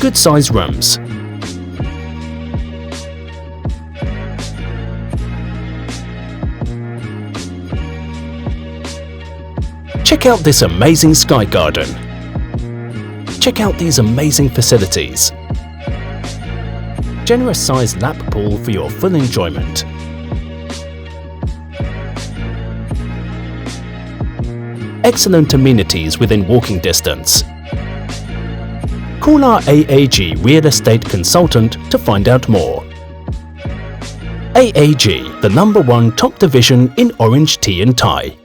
good-sized rooms. Check out this amazing sky garden. Check out these amazing facilities. Generous sized lap pool for your full enjoyment. Excellent amenities within walking distance. Call our AAG Real Estate Consultant to find out more. AAG, the #1 top division in orange tea and tie.